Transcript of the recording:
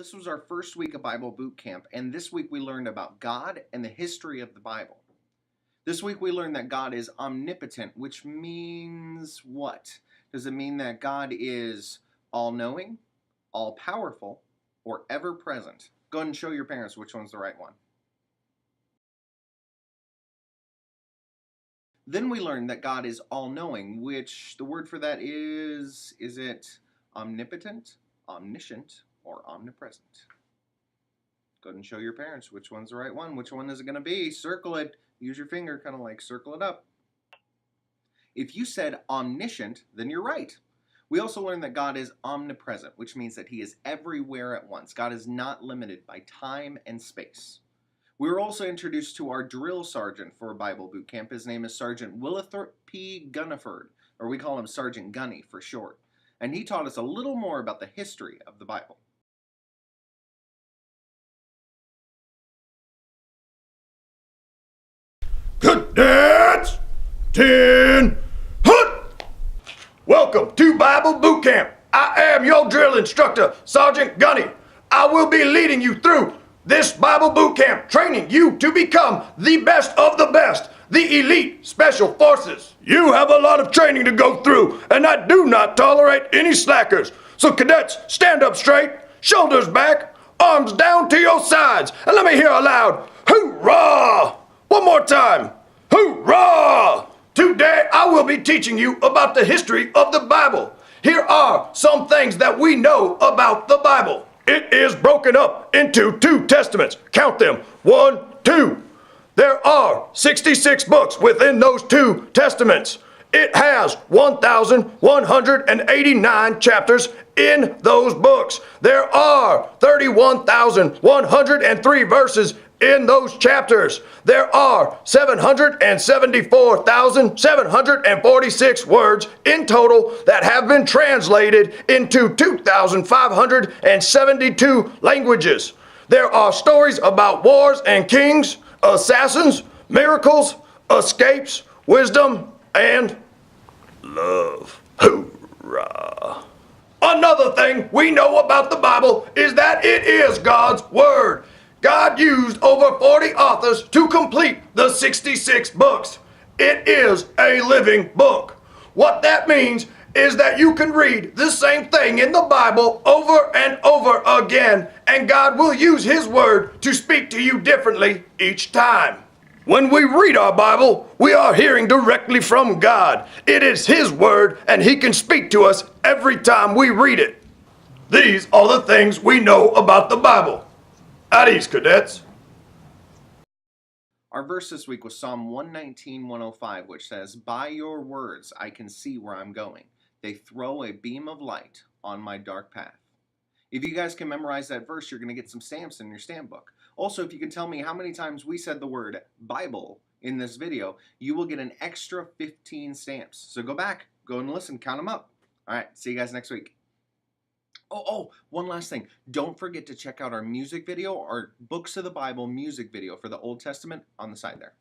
This was our first week of Bible Boot Camp, and this week we learned about God and the history of the Bible. This week we learned that God is omnipotent, which means what? Does it mean that God is all-knowing, all-powerful, or ever-present? Go ahead and show your parents which one's the right one. Then we learned that God is all-knowing, which the word for that is it omnipotent, omniscient, or omnipresent? Go ahead and show your parents which one's the right one. Which one is it going to be? Circle it. Use your finger, kind of like circle it up. If you said omniscient, then you're right. We also learned that God is omnipresent, which means that he is everywhere at once. God is not limited by time and space. We were also introduced to our drill sergeant for Bible Boot Camp. His name is Sergeant Willithorpe P. Gunniford, or we call him Sergeant Gunny for short. And he taught us a little more about the history of the Bible. Cadets, 10, hut! Welcome to Bible Boot Camp. I am your drill instructor, Sergeant Gunny. I will be leading you through this Bible Boot Camp, training you to become the best of the best, the elite special forces. You have a lot of training to go through, and I do not tolerate any slackers. So cadets, stand up straight, shoulders back, arms down to your sides, and let me hear a loud hoorah! One more time. Hoorah! Today I will be teaching you about the history of the Bible. Here are some things that we know about the Bible. It is broken up into two testaments. Count them. 1, 2. There are 66 books within those two testaments. It has 1,189 chapters in those books. There are 31,103 verses in those chapters. There are 774,746 words in total that have been translated into 2,572 languages. There are stories about wars and kings, assassins, miracles, escapes, wisdom, and love. Hoorah! Another thing we know about the Bible is that it is God's Word. God used over 40 authors to complete the 66 books. It is a living book. What that means is that you can read the same thing in the Bible over and over again, and God will use His Word to speak to you differently each time. When we read our Bible, we are hearing directly from God. It is His Word, and He can speak to us every time we read it. These are the things we know about the Bible. At ease, cadets. Our verse this week was Psalm 119:105, which says, "By your words I can see where I'm going. They throw a beam of light on my dark path." If you guys can memorize that verse, you're going to get some stamps in your stamp book. Also, if you can tell me how many times we said the word Bible in this video, you will get an extra 15 stamps. So go back, go and listen, count them up. All right, see you guys next week. Oh, one last thing. Don't forget to check out our music video, our Books of the Bible music video for the Old Testament on the side there.